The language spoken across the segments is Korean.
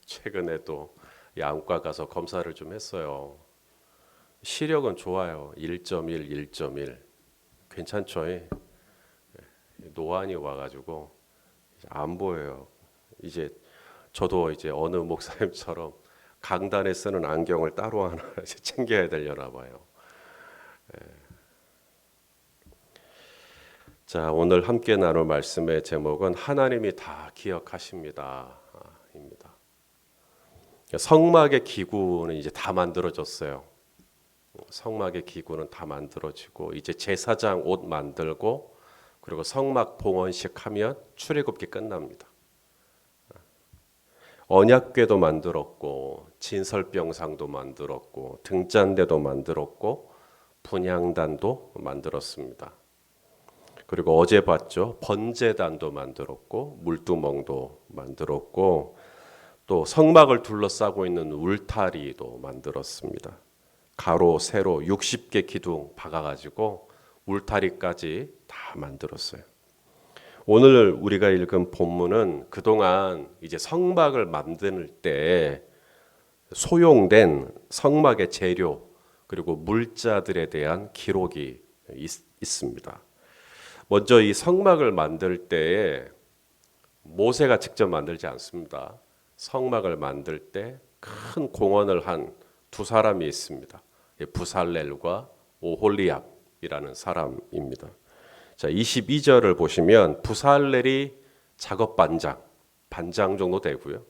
최근에 또 양과 가서 검사를 좀 했어요. 시력은 좋아요. 1.1, 1.1. 괜찮죠? 노안이 와가지고 이제 안 보여요. 이제 저도 이제 어느 목사님처럼 강단에 쓰는 안경을 따로 하나 이제 챙겨야 되려나 봐요. 자, 오늘 함께 나눌 말씀의 제목은 하나님이 다 기억하십니다. 입니다. 성막의 기구는 이제 다 만들어졌어요. 성막의 기구는 다 만들어지고 이제 제사장 옷 만들고 그리고 성막 봉헌식 하면 출애굽기 끝납니다. 언약궤도 만들었고 진설병상도 만들었고 등잔대도 만들었고 분향단도 만들었습니다. 그리고 어제 봤죠. 번제단도 만들었고 물두멍도 만들었고 또 성막을 둘러싸고 있는 울타리도 만들었습니다. 가로 세로 60개 기둥 박아가지고 울타리까지 다 만들었어요. 오늘 우리가 읽은 본문은 그동안 이제 성막을 만들 때 소용된 성막의 재료 그리고 물자들에 대한 기록이 있습니다. 먼저 이 성막을 만들 때에 모세가 직접 만들지 않습니다. 성막을 만들 때 큰 공헌을 한 두 사람이 있습니다. 부살렐과 오홀리압이라는 사람입니다. 자, 22절을 보시면 부살렐이 작업 반장 정도 되고요.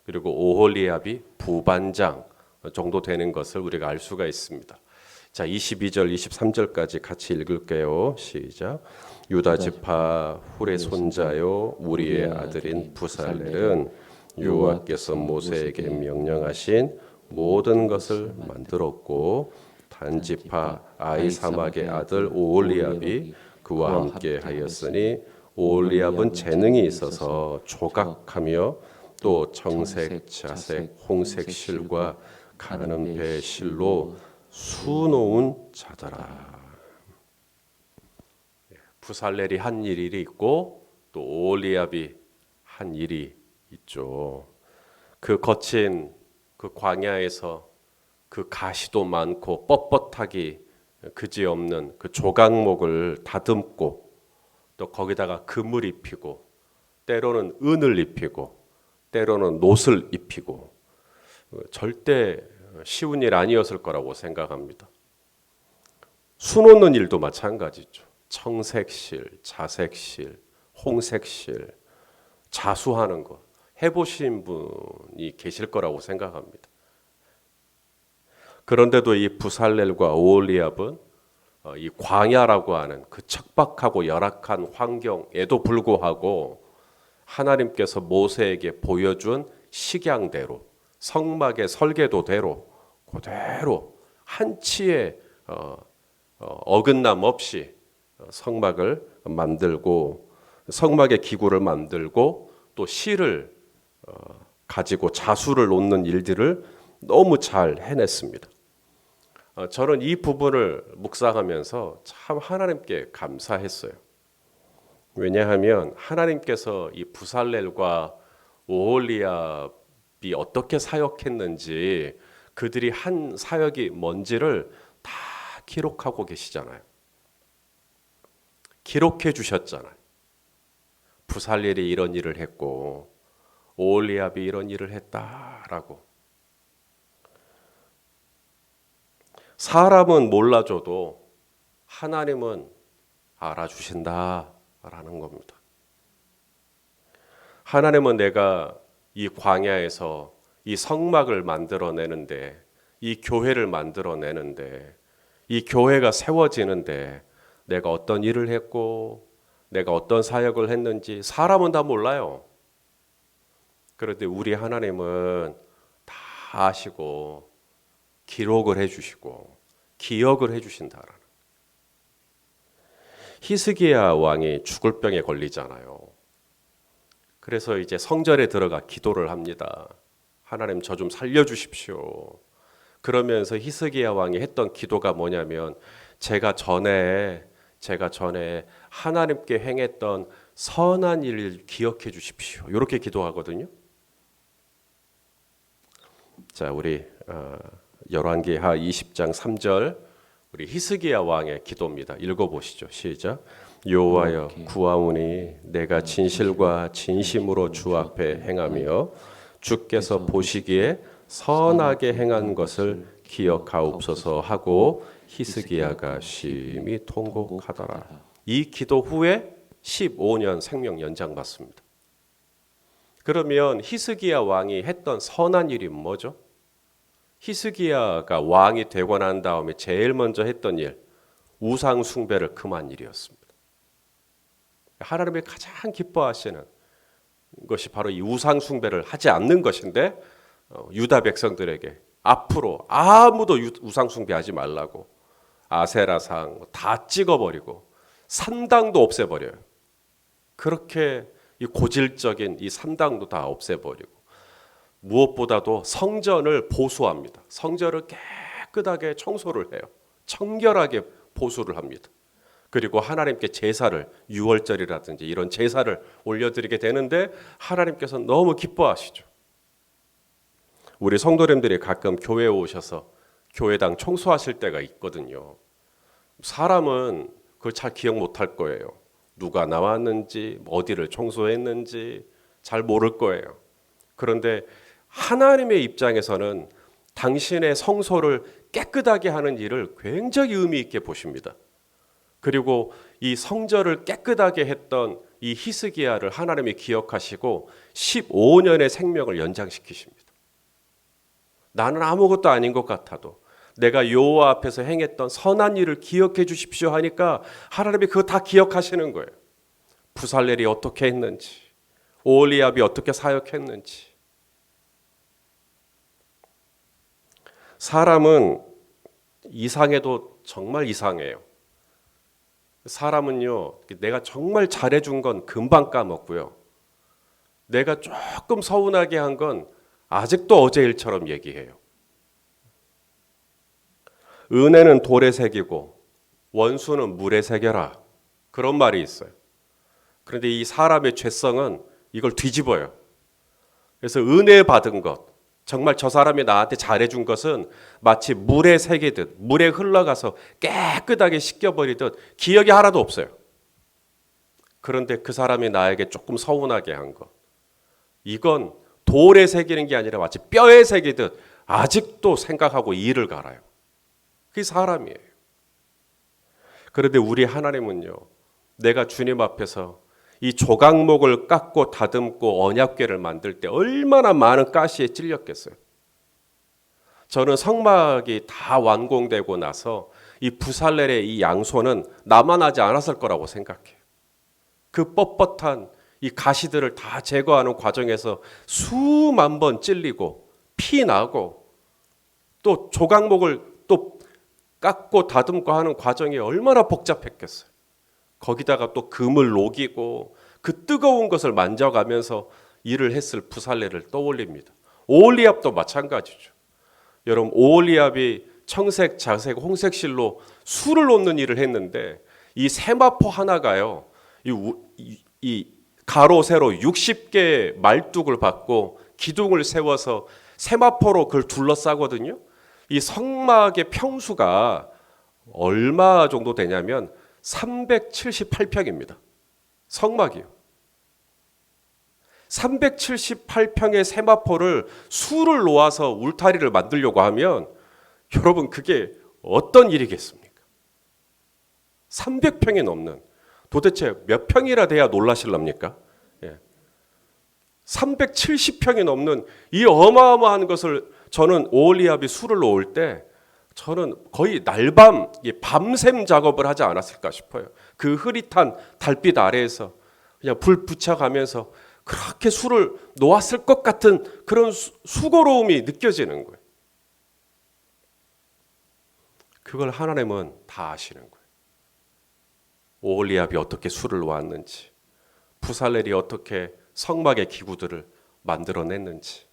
그리고 오홀리압이 부반장 정도 되는 것을 우리가 알 수가 있습니다. 자, 22절, 23절까지 같이 읽을게요. 시작. 유다 지파 훌의 손자요 우리의 아들인 부살렐은 여호와께서 모세에게 명령하신 모든 것을 만들었고 단지파 아이사막의 아들 오홀리압이 그와 함께 하였으니 오홀리압은 재능이 있어서 조각하며 또 정색, 자색, 홍색 실과 가는 배 실로 수놓은 자더라. 부살렐이 한 일이 있고 또 오홀리압이 한 일이 있죠. 그 거친 그 광야에서 그 가시도 많고 뻣뻣하기 그지없는 그 조각목을 다듬고 또 거기다가 금을 입히고 때로는 은을 입히고 때로는 놋을 입히고 절대 쉬운 일 아니었을 거라고 생각합니다. 수놓는 일도 마찬가지죠. 청색실, 자색실, 홍색실, 자수하는 것 해보신 분이 계실 거라고 생각합니다. 그런데도 이 부살렐과 오홀리압은 이 광야라고 하는 그 척박하고 열악한 환경에도 불구하고 하나님께서 모세에게 보여준 식양대로 성막의 설계도대로 그대로 한치의 어긋남 없이 성막을 만들고 성막의 기구를 만들고 또 실을 가지고 자수를 놓는 일들을 너무 잘 해냈습니다. 저는 이 부분을 묵상하면서 참 하나님께 감사했어요. 왜냐하면 하나님께서 이 부살렐과 오홀리압이 어떻게 사역했는지 그들이 한 사역이 뭔지를 다 기록하고 계시잖아요. 기록해 주셨잖아요. 부살렐이 이런 일을 했고 오홀리압이 이런 일을 했다라고. 사람은 몰라줘도 하나님은 알아주신다라는 겁니다. 하나님은 내가 이 광야에서 이 성막을 만들어내는데 이 교회를 만들어내는데 이 교회가 세워지는데 내가 어떤 일을 했고 내가 어떤 사역을 했는지 사람은 다 몰라요. 그런데 우리 하나님은 다 아시고 기록을 해주시고 기억을 해주신다라는. 히스기야 왕이 죽을 병에 걸리잖아요. 그래서 이제 성전에 들어가 기도를 합니다. 하나님 저 좀 살려주십시오. 그러면서 히스기야 왕이 했던 기도가 뭐냐면 제가 전에 하나님께 행했던 선한 일을 기억해 주십시오. 이렇게 기도하거든요. 자, 우리 열왕기하 20장 3절 우리 히스기야 왕의 기도입니다. 읽어보시죠. 시작. 여호와여 구하오니 내가 진실과 진심으로 주 앞에 행하며 주께서 보시기에 선하게 행한 것을 기억하옵소서 하고 히스기야가 심히 통곡하더라. 이 기도 후에 15년 생명 연장 받습니다. 그러면 히스기야 왕이 했던 선한 일이 뭐죠? 히스기야가 왕이 되고 난 다음에 제일 먼저 했던 일, 우상 숭배를 금한 일이었습니다. 하나님이 가장 기뻐하시는 것이 바로 이 우상 숭배를 하지 않는 것인데 유다 백성들에게 앞으로 아무도 우상 숭배하지 말라고 아세라상 다 찍어버리고 산당도 없애버려요. 그렇게 이 고질적인 이 산당도 다 없애버리고 무엇보다도 성전을 보수합니다. 성전을 깨끗하게 청소를 해요. 청결하게 보수를 합니다. 그리고 하나님께 제사를 유월절이라든지 이런 제사를 올려드리게 되는데 하나님께서 너무 기뻐하시죠. 우리 성도님들이 가끔 교회에 오셔서 교회당 청소하실 때가 있거든요. 사람은 그걸 잘 기억 못할 거예요. 누가 나왔는지 어디를 청소했는지 잘 모를 거예요. 그런데 하나님의 입장에서는 당신의 성소를 깨끗하게 하는 일을 굉장히 의미 있게 보십니다. 그리고 이 성전을 깨끗하게 했던 이 히스기야를 하나님이 기억하시고 15년의 생명을 연장시키십니다. 나는 아무것도 아닌 것 같아도 내가 여호와 앞에서 행했던 선한 일을 기억해 주십시오 하니까 하나님이 그거 다 기억하시는 거예요. 부살렐이 어떻게 했는지, 오홀리압이 어떻게 사역했는지. 사람은 이상해도 정말 이상해요. 사람은요, 내가 정말 잘해준 건 금방 까먹고요. 내가 조금 서운하게 한 건 아직도 어제 일처럼 얘기해요. 은혜는 돌에 새기고 원수는 물에 새겨라. 그런 말이 있어요. 그런데 이 사람의 죄성은 이걸 뒤집어요. 그래서 은혜 받은 것, 정말 저 사람이 나한테 잘해준 것은 마치 물에 새기듯 물에 흘러가서 깨끗하게 씻겨버리듯 기억이 하나도 없어요. 그런데 그 사람이 나에게 조금 서운하게 한 것, 이건 돌에 새기는 게 아니라 마치 뼈에 새기듯 아직도 생각하고 이를 갈아요. 그게 사람이에요. 그런데 우리 하나님은요, 내가 주님 앞에서 이 조각목을 깎고 다듬고 언약궤를 만들 때 얼마나 많은 가시에 찔렸겠어요. 저는 성막이 다 완공되고 나서 이 부살렐의 이 양손은 남아나지 않았을 거라고 생각해요. 그 뻣뻣한 이 가시들을 다 제거하는 과정에서 수만 번 찔리고 피 나고 또 조각목을 또 깎고 다듬고 하는 과정이 얼마나 복잡했겠어요. 거기다가 또 금을 녹이고 그 뜨거운 것을 만져가면서 일을 했을 부살렐을 떠올립니다. 오홀리압도 마찬가지죠. 여러분, 오홀리압이 청색, 자색, 홍색 실로 술을 놓는 일을 했는데 이 세마포 하나가요, 이 가로 세로 60개의 말뚝을 받고 기둥을 세워서 세마포로 그걸 둘러싸거든요. 이 성막의 평수가 얼마 정도 되냐면 378평입니다. 성막이요. 378평의 세마포를 수를 놓아서 울타리를 만들려고 하면 여러분 그게 어떤 일이겠습니까? 300평이 넘는, 도대체 몇 평이라 돼야 놀라실랍니까? 370평이 넘는 이 어마어마한 것을 저는 오홀리압이 수를 놓을 때 저는 거의 날밤 밤샘 작업을 하지 않았을까 싶어요. 그 흐릿한 달빛 아래에서 그냥 불 붙여가면서 그렇게 수를 놓았을 것 같은 그런 수고로움이 느껴지는 거예요. 그걸 하나님은 다 아시는 거예요. 오홀리압이 어떻게 수를 놓았는지, 부살렐이 어떻게 성막의 기구들을 만들어냈는지.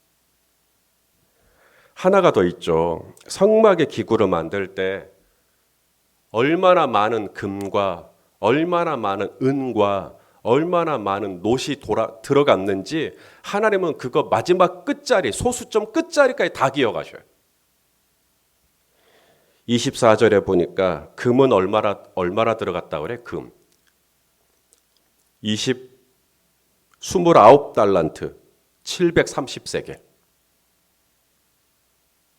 하나가 더 있죠. 성막의 기구를 만들 때 얼마나 많은 금과 얼마나 많은 은과 얼마나 많은 놋이 들어갔는지 하나님은 그거 마지막 끝자리, 소수점 끝자리까지 다 기억하셔요. 24절에 보니까 금은 얼마나 들어갔다고 그래? 금. 29달란트 730세겔.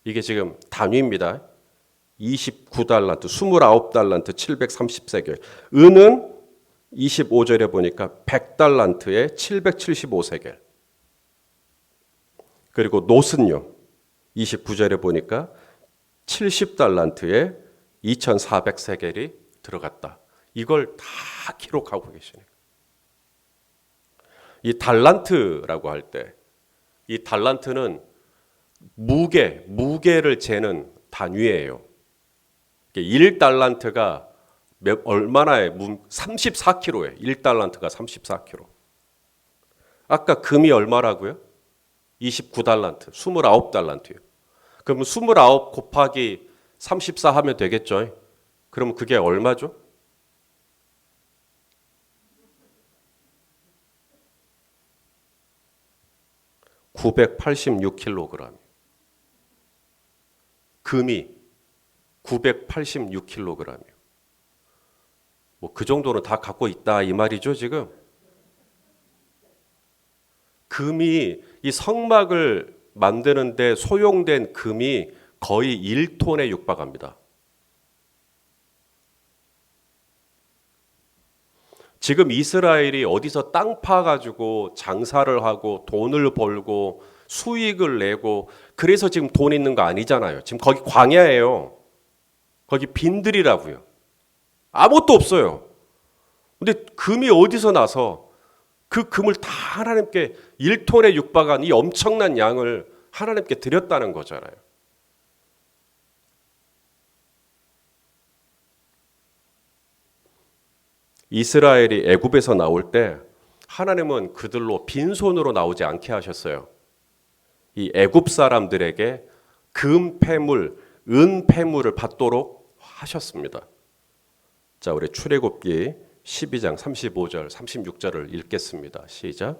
이게 지금 단위입니다. 29달란트, 29달란트 730세겔. 은은 25절에 보니까 100달란트에 775세겔. 그리고 놋은요. 29절에 보니까 70달란트에 2400세겔이 들어갔다. 이걸 다 기록하고 계시네요. 이 달란트라고 할 때, 이 달란트는 무게를 재는 단위예요. 1달란트가 얼마나에 34kg에 1달란트가 34kg. 아까 금이 얼마라고요? 29달란트, 29달란트요. 그럼 29 곱하기 34 하면 되겠죠? 그럼 그게 얼마죠? (986kg) 금이 986kg이요. 뭐 그 정도는 다 갖고 있다 이 말이죠, 지금. 금이 이 성막을 만드는데 소용된 금이 거의 1톤에 육박합니다. 지금 이스라엘이 어디서 땅 파가지고 장사를 하고 돈을 벌고 수익을 내고 그래서 지금 돈 있는 거 아니잖아요. 지금 거기 광야예요. 거기 빈들이라고요. 아무것도 없어요. 근데 금이 어디서 나서 그 금을 다 하나님께 1톤에 육박한 이 엄청난 양을 하나님께 드렸다는 거잖아요. 이스라엘이 애굽에서 나올 때 하나님은 그들로 빈손으로 나오지 않게 하셨어요. 이 애굽 사람들에게 금 패물, 은 패물을 받도록 하셨습니다. 자, 우리 출애굽기 12장 35절, 36절을 읽겠습니다. 시작.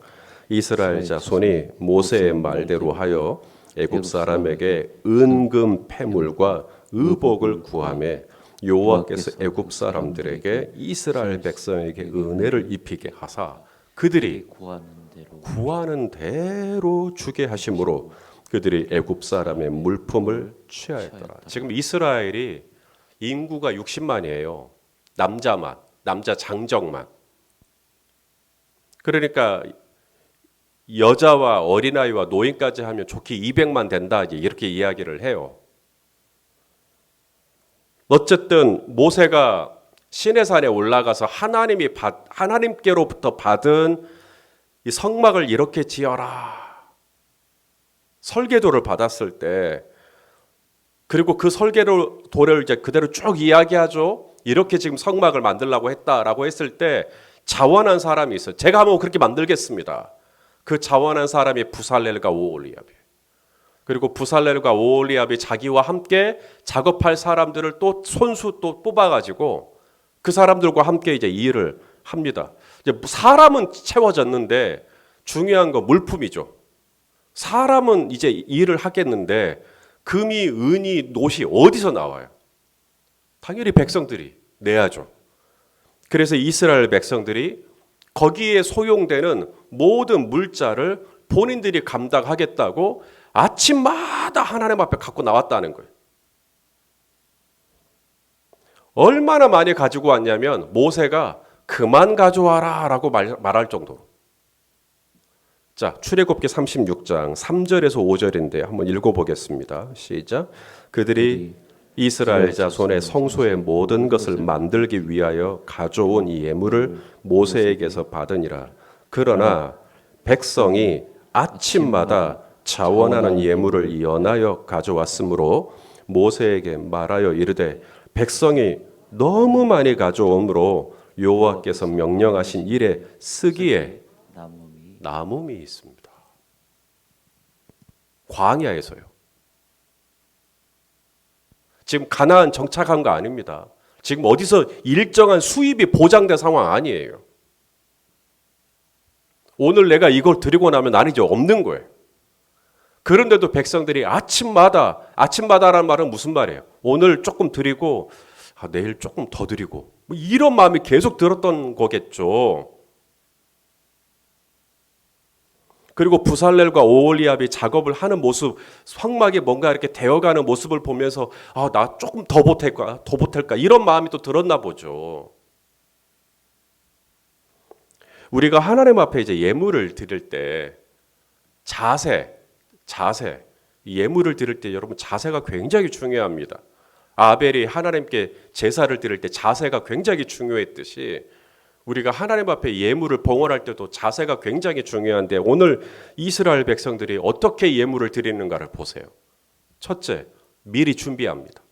이스라엘 자손이 모세의 말대로 하여 애굽 사람에게 은금 패물과 의복을 구하며 여호와께서 애굽 사람들에게 이스라엘 백성에게 은혜를 입히게 하사 그들이 구하는 대로 주게 하심으로 그들이 애굽 사람의 물품을 취하였더라. 지금 이스라엘이 인구가 60만이에요. 남자 장정만. 그러니까 여자와 어린아이와 노인까지 하면 좋게 200만 된다 이렇게 이야기를 해요. 어쨌든 모세가 시내산에 올라가서 하나님께로부터 받은 이 성막을 이렇게 지어라 설계도를 받았을 때, 그리고 그 설계도를 이제 그대로 쭉 이야기하죠. 이렇게 지금 성막을 만들려고 했다라고 했을 때 자원한 사람이 있어요. 제가 한번 그렇게 만들겠습니다. 그 자원한 사람이 부살렐과 오홀리압이에요. 그리고 부살렐과 오홀리압이 자기와 함께 작업할 사람들을 또 손수 또 뽑아가지고 그 사람들과 함께 이제 일을 합니다. 이제 사람은 채워졌는데 중요한 건 물품이죠. 사람은 이제 일을 하겠는데 금이, 은이, 놋이 어디서 나와요? 당연히 백성들이 내야죠. 그래서 이스라엘 백성들이 거기에 소용되는 모든 물자를 본인들이 감당하겠다고 아침마다 하나님 앞에 갖고 나왔다는 거예요. 얼마나 많이 가지고 왔냐면 모세가 그만 가져와라 라고 말할 정도로. 자, 출애굽기 36장 3절에서 5절인데 한번 읽어보겠습니다. 시작. 그들이 이스라엘 자손의 성소의 모든 것을 만들기 위하여 가져온 이 예물을 모세에게서 받으니라. 그러나 백성이 아침마다 자원하는 예물을 연하여 가져왔으므로 모세에게 말하여 이르되 백성이 너무 많이 가져오므로 여호와께서 명령하신 일에 쓰기에 남음이 있습니다. 광야에서요. 지금 가나안 정착한 거 아닙니다. 지금 어디서 일정한 수입이 보장된 상황 아니에요. 오늘 내가 이걸 드리고 나면 나는 이제 없는 거예요. 그런데도 백성들이 아침마다라는 말은 무슨 말이에요? 오늘 조금 드리고 내일 조금 더 드리고 뭐 이런 마음이 계속 들었던 거겠죠. 그리고 부살렐과 오홀리압이 작업을 하는 모습, 성막이 뭔가 이렇게 되어가는 모습을 보면서 나 조금 더 보탤까 이런 마음이 또 들었나 보죠. 우리가 하나님 앞에 이제 예물을 드릴 때 자세, 예물을 드릴 때 여러분 자세가 굉장히 중요합니다. 아벨이 하나님께 제사를 드릴 때 자세가 굉장히 중요했듯이 우리가 하나님 앞에 예물을 봉헌할 때도 자세가 굉장히 중요한데 오늘 이스라엘 백성들이 어떻게 예물을 드리는가를 보세요. 첫째, 미리 준비합니다.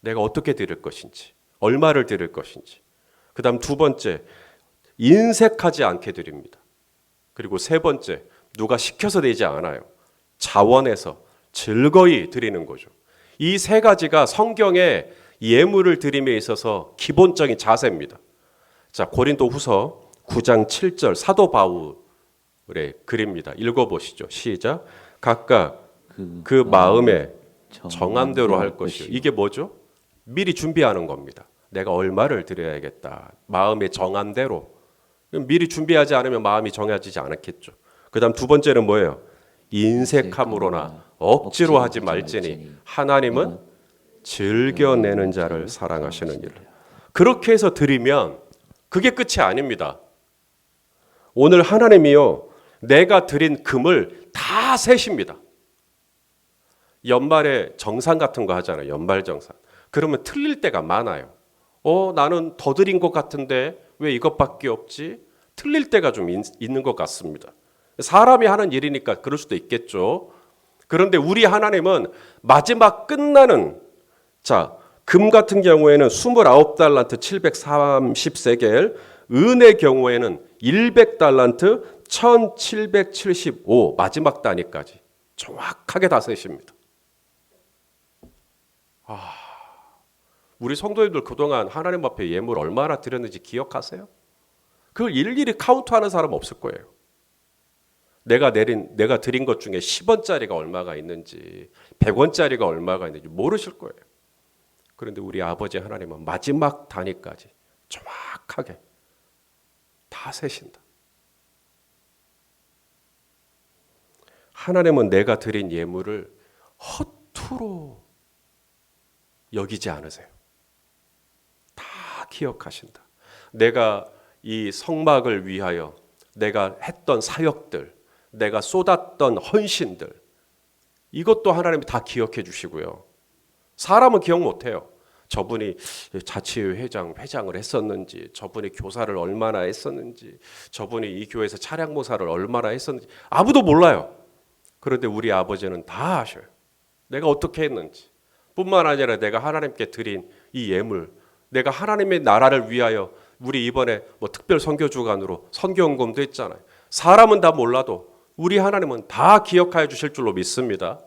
내가 어떻게 드릴 것인지, 얼마를 드릴 것인지. 그 다음 두 번째, 인색하지 않게 드립니다. 그리고 세 번째, 누가 시켜서 되지 않아요. 자원해서 즐거이 드리는 거죠. 이 세 가지가 성경의 예물을 드림에 있어서 기본적인 자세입니다. 자, 고린도 후서 9장 7절 사도 바울의 글입니다. 읽어보시죠. 시작. 각각 그 마음에 정한 대로 할 것이요. 이게 뭐죠? 미리 준비하는 겁니다. 내가 얼마를 드려야겠다. 마음에 정한 대로. 미리 준비하지 않으면 마음이 정해지지 않았겠죠. 그 다음 두 번째는 뭐예요? 인색함으로나 억지로 하지 말지니 하나님은 즐겨내는 자를 사랑하시느니라. 그렇게 해서 드리면 그게 끝이 아닙니다. 오늘 하나님이요, 내가 드린 금을 다 세십니다. 연말에 정산 같은 거 하잖아요. 연말 정산. 그러면 틀릴 때가 많아요. 나는 더 드린 것 같은데 왜 이것밖에 없지? 틀릴 때가 좀 있는 것 같습니다. 사람이 하는 일이니까 그럴 수도 있겠죠. 그런데 우리 하나님은 마지막 끝나는 금 같은 경우에는 29달란트 730세겔, 은의 경우에는 100달란트 1775 마지막 단위까지 정확하게 다 세십니다. 우리 성도님들 그동안 하나님 앞에 예물 얼마나 드렸는지 기억하세요? 그걸 일일이 카운트하는 사람 없을 거예요. 내가 드린 것 중에 10원짜리가 얼마가 있는지 100원짜리가 얼마가 있는지 모르실 거예요. 그런데 우리 아버지 하나님은 마지막 단위까지 정확하게 다 세신다. 하나님은 내가 드린 예물을 허투루 여기지 않으세요. 다 기억하신다. 내가 이 성막을 위하여 내가 했던 사역들, 내가 쏟았던 헌신들, 이것도 하나님이 다 기억해 주시고요. 사람은 기억 못해요. 저분이 자치회 회장을 했었는지, 저분이 교사를 얼마나 했었는지, 저분이 이 교회에서 차량 모사를 얼마나 했었는지 아무도 몰라요. 그런데 우리 아버지는 다 아셔요. 내가 어떻게 했는지. 뿐만 아니라 내가 하나님께 드린 이 예물, 내가 하나님의 나라를 위하여 우리 이번에 특별 선교 주간으로 선교헌금도 했잖아요. 사람은 다 몰라도 우리 하나님은 다 기억하여 주실 줄로 믿습니다.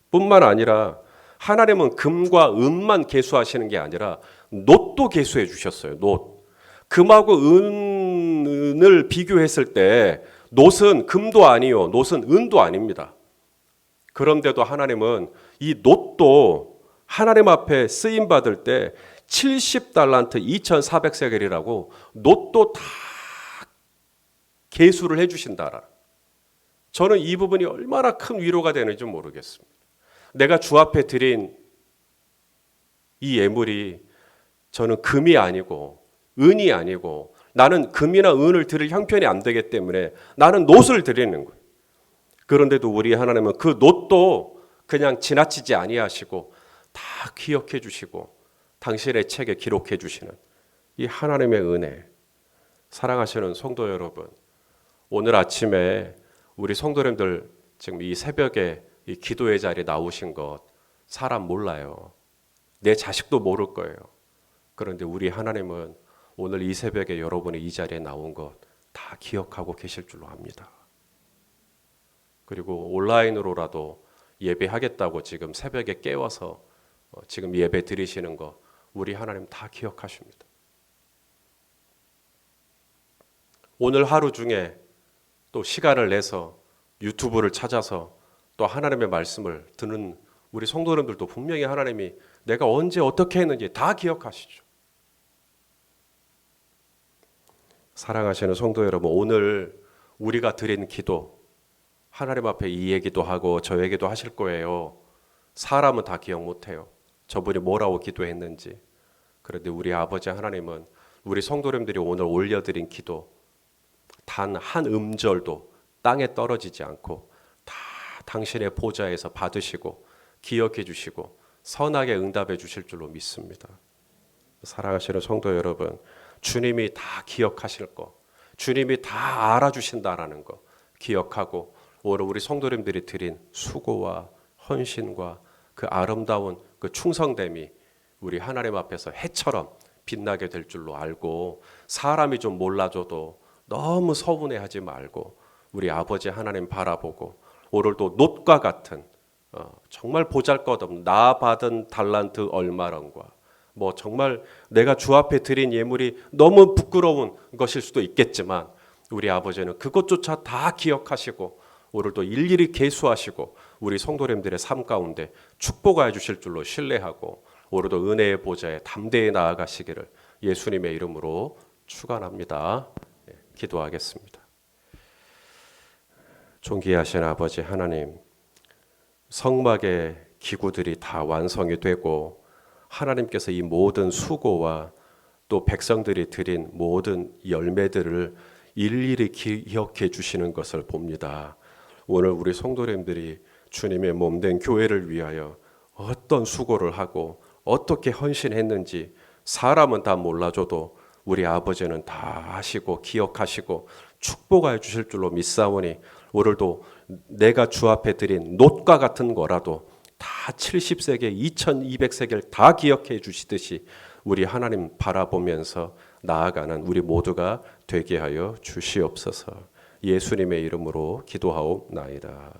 뿐만 아니라 하나님은 금과 은만 계수하시는 게 아니라 놋도 계수해 주셨어요. 놋. 금하고 은을 비교했을 때 놋은 금도 아니요, 놋은 은도 아닙니다. 그런데도 하나님은 이 놋도 하나님 앞에 쓰임 받을 때 70달란트 2400세겔이라고 놋도 다 계수를 해 주신다라. 저는 이 부분이 얼마나 큰 위로가 되는지 모르겠습니다. 내가 주 앞에 드린 이 예물이 저는 금이 아니고 은이 아니고 나는 금이나 은을 드릴 형편이 안 되기 때문에 나는 놋을 드리는 거예요. 그런데도 우리 하나님은 그 놋도 그냥 지나치지 아니하시고 다 기억해 주시고 당신의 책에 기록해 주시는 이 하나님의 은혜. 사랑하시는 성도 여러분, 오늘 아침에 우리 성도님들 지금 이 새벽에 이 기도의 자리에 나오신 것 사람 몰라요. 내 자식도 모를 거예요. 그런데 우리 하나님은 오늘 이 새벽에 여러분이 이 자리에 나온 것 다 기억하고 계실 줄로 압니다. 그리고 온라인으로라도 예배하겠다고 지금 새벽에 깨워서 지금 예배 드리시는 거 우리 하나님 다 기억하십니다. 오늘 하루 중에 또 시간을 내서 유튜브를 찾아서 또 하나님의 말씀을 듣는 우리 성도님들도 분명히 하나님이 내가 언제 어떻게 했는지 다 기억하시죠. 사랑하시는 성도 여러분, 오늘 우리가 드린 기도 하나님 앞에 이 얘기도 하고 저 얘기도 하실 거예요. 사람은 다 기억 못해요. 저분이 뭐라고 기도했는지. 그런데 우리 아버지 하나님은 우리 성도님들이 오늘 올려드린 기도 단 한 음절도 땅에 떨어지지 않고 다 당신의 보좌에서 받으시고 기억해 주시고 선하게 응답해 주실 줄로 믿습니다. 사랑하시는 성도 여러분, 주님이 다 기억하실 거, 주님이 다 알아주신다라는 거 기억하고 오늘 우리 성도님들이 드린 수고와 헌신과 그 아름다운 그 충성됨이 우리 하나님 앞에서 해처럼 빛나게 될 줄로 알고 사람이 좀 몰라줘도 너무 서운해하지 말고 우리 아버지 하나님 바라보고 오늘도 놋과 같은 정말 보잘것없는 나 받은 달란트 얼마런과 뭐 정말 내가 주 앞에 드린 예물이 너무 부끄러운 것일 수도 있겠지만 우리 아버지는 그것조차 다 기억하시고 오늘도 일일이 계수하시고 우리 성도님들의 삶 가운데 축복하여 주실 줄로 신뢰하고 오늘도 은혜의 보좌에 담대히 나아가시기를 예수님의 이름으로 축원합니다. 기도하겠습니다. 존귀하신 아버지 하나님, 성막의 기구들이 다 완성이 되고 하나님께서 이 모든 수고와 또 백성들이 드린 모든 열매들을 일일이 기억해 주시는 것을 봅니다. 오늘 우리 성도님들이 주님의 몸된 교회를 위하여 어떤 수고를 하고 어떻게 헌신했는지 사람은 다 몰라줘도 우리 아버지는 다 아시고 기억하시고 축복하여 주실 줄로 믿사오니 오늘도 내가 주 앞에 드린 놋과 같은 거라도 다 70세계 2200세계를 다 기억해 주시듯이 우리 하나님 바라보면서 나아가는 우리 모두가 되게 하여 주시옵소서. 예수님의 이름으로 기도하옵나이다.